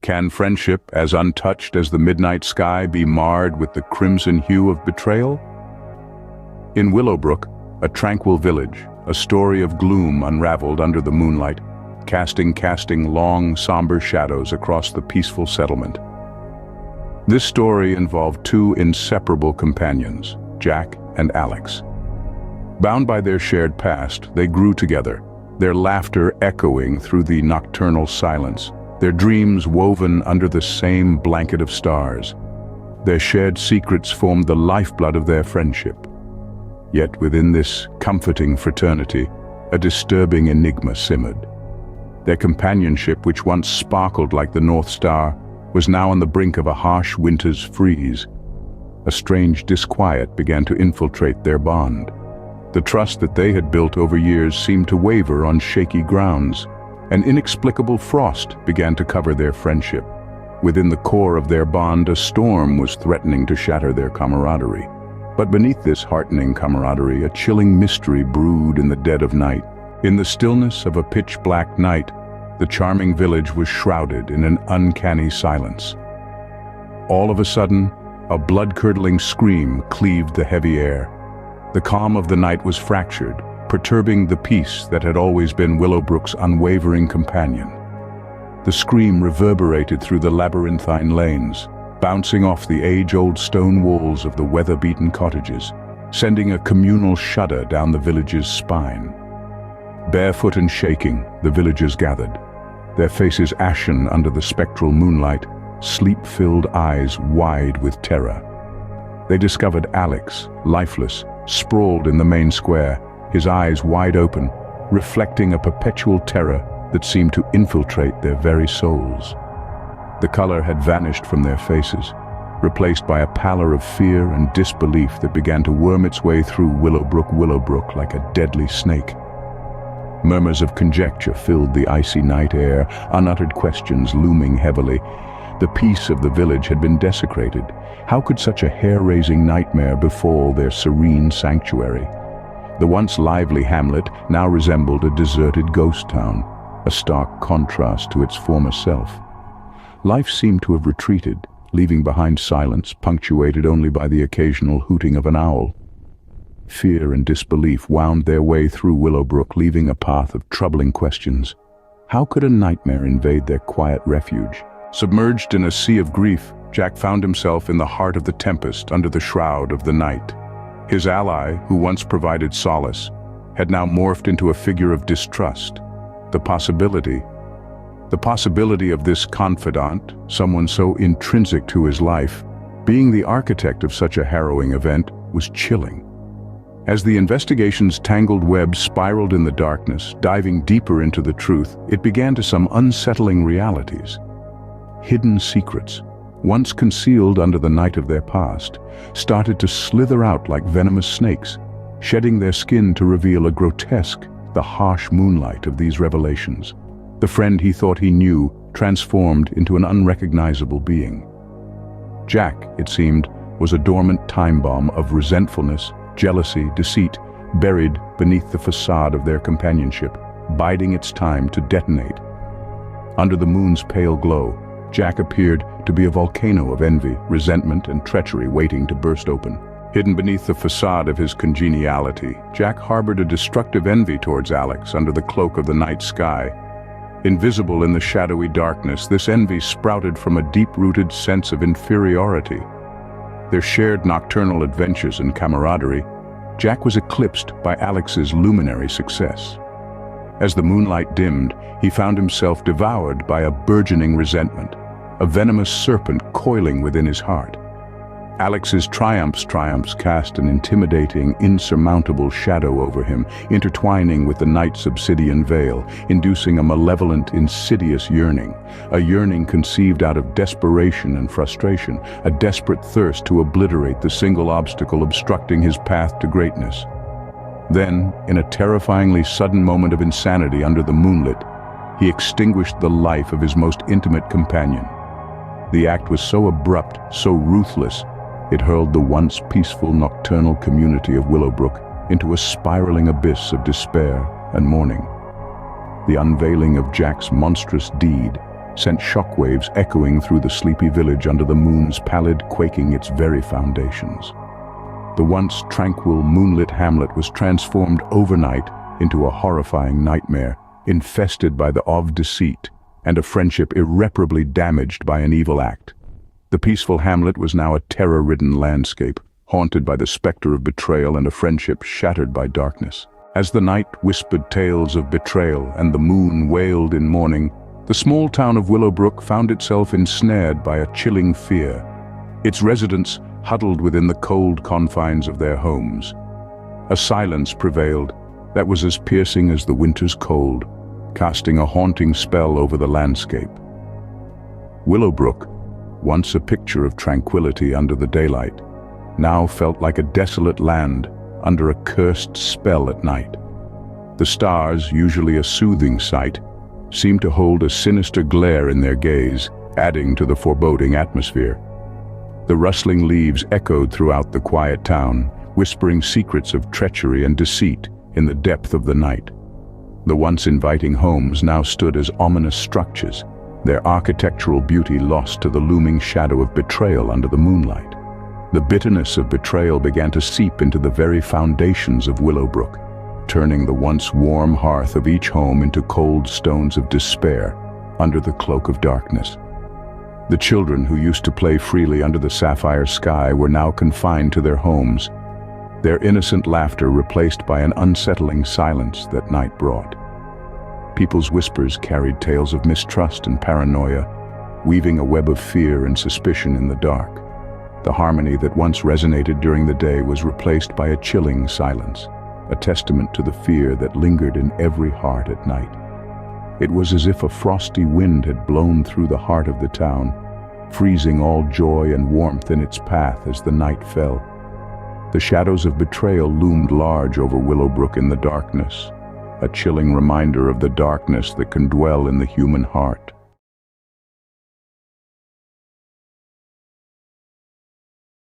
Can friendship, as untouched as the midnight sky, be marred with the crimson hue of betrayal? In Willowbrook, a tranquil village, a story of gloom unraveled under the moonlight, casting long, somber shadows across the peaceful settlement. This story involved two inseparable companions, Jack and Alex. Bound by their shared past, they grew together, their laughter echoing through the nocturnal silence, their dreams woven under the same blanket of stars. Their shared secrets formed the lifeblood of their friendship. Yet within this comforting fraternity, a disturbing enigma simmered. Their companionship, which once sparkled like the North Star, was now on the brink of a harsh winter's freeze. A strange disquiet began to infiltrate their bond. The trust that they had built over years seemed to waver on shaky grounds. An inexplicable frost began to cover their friendship. Within the core of their bond, a storm was threatening to shatter their camaraderie. But beneath this heartening camaraderie, a chilling mystery brewed in the dead of night. In the stillness of a pitch-black night, the charming village was shrouded in an uncanny silence. All of a sudden, a blood-curdling scream cleaved the heavy air. The calm of the night was fractured, perturbing the peace that had always been Willowbrook's unwavering companion. The scream reverberated through the labyrinthine lanes, bouncing off the age-old stone walls of the weather-beaten cottages, sending a communal shudder down the village's spine. Barefoot and shaking, the villagers gathered, their faces ashen under the spectral moonlight, sleep-filled eyes wide with terror. They discovered Alex, lifeless, sprawled in the main square, his eyes wide open, reflecting a perpetual terror that seemed to infiltrate their very souls. The color had vanished from their faces, replaced by a pallor of fear and disbelief that began to worm its way through Willowbrook like a deadly snake. Murmurs of conjecture filled the icy night air, unuttered questions looming heavily. The peace of the village had been desecrated. How could such a hair-raising nightmare befall their serene sanctuary? The once lively hamlet now resembled a deserted ghost town, a stark contrast to its former self. Life seemed to have retreated, leaving behind silence punctuated only by the occasional hooting of an owl. Fear and disbelief wound their way through Willowbrook, leaving a path of troubling questions. How could a nightmare invade their quiet refuge? Submerged in a sea of grief, Jack found himself in the heart of the tempest under the shroud of the night. His ally, who once provided solace, had now morphed into a figure of distrust. The possibility of this confidant, someone so intrinsic to his life, being the architect of such a harrowing event, was chilling. As the investigation's tangled web spiraled in the darkness, diving deeper into the truth, it began to some unsettling realities. Hidden secrets, once concealed under the night of their past, started to slither out like venomous snakes, shedding their skin to reveal a grotesque, the harsh moonlight of these revelations. The friend he thought he knew transformed into an unrecognizable being. Jack, it seemed, was a dormant time bomb of resentfulness, jealousy, deceit, buried beneath the facade of their companionship, biding its time to detonate. Under the moon's pale glow, Jack appeared to be a volcano of envy, resentment, and treachery waiting to burst open. Hidden beneath the facade of his congeniality, Jack harbored a destructive envy towards Alex under the cloak of the night sky. Invisible in the shadowy darkness, this envy sprouted from a deep-rooted sense of inferiority. Their shared nocturnal adventures and camaraderie, Jack was eclipsed by Alex's luminary success. As the moonlight dimmed, he found himself devoured by a burgeoning resentment, a venomous serpent coiling within his heart. Alex's triumphs cast an intimidating, insurmountable shadow over him, intertwining with the night's obsidian veil, inducing a malevolent, insidious yearning, a yearning conceived out of desperation and frustration, a desperate thirst to obliterate the single obstacle obstructing his path to greatness. Then, in a terrifyingly sudden moment of insanity under the moonlit, he extinguished the life of his most intimate companion. The act was so abrupt, so ruthless, it hurled the once peaceful nocturnal community of Willowbrook into a spiraling abyss of despair and mourning. The unveiling of Jack's monstrous deed sent shockwaves echoing through the sleepy village under the moon's pallid quaking its very foundations. The once tranquil, moonlit hamlet was transformed overnight into a horrifying nightmare, infested by the of deceit and a friendship irreparably damaged by an evil act. The peaceful hamlet was now a terror-ridden landscape, haunted by the specter of betrayal and a friendship shattered by darkness. As the night whispered tales of betrayal and the moon wailed in mourning, the small town of Willowbrook found itself ensnared by a chilling fear. Its residents huddled within the cold confines of their homes. A silence prevailed that was as piercing as the winter's cold, casting a haunting spell over the landscape. Willowbrook, once a picture of tranquility under the daylight, now felt like a desolate land under a cursed spell at night. The stars, usually a soothing sight, seemed to hold a sinister glare in their gaze, adding to the foreboding atmosphere. The rustling leaves echoed throughout the quiet town, whispering secrets of treachery and deceit in the depth of the night. The once inviting homes now stood as ominous structures, their architectural beauty lost to the looming shadow of betrayal under the moonlight. The bitterness of betrayal began to seep into the very foundations of Willowbrook, turning the once warm hearth of each home into cold stones of despair under the cloak of darkness. The children who used to play freely under the sapphire sky were now confined to their homes, their innocent laughter replaced by an unsettling silence that night brought. People's whispers carried tales of mistrust and paranoia, weaving a web of fear and suspicion in the dark. The harmony that once resonated during the day was replaced by a chilling silence, a testament to the fear that lingered in every heart at night. It was as if a frosty wind had blown through the heart of the town, freezing all joy and warmth in its path as the night fell. The shadows of betrayal loomed large over Willowbrook in the darkness, a chilling reminder of the darkness that can dwell in the human heart.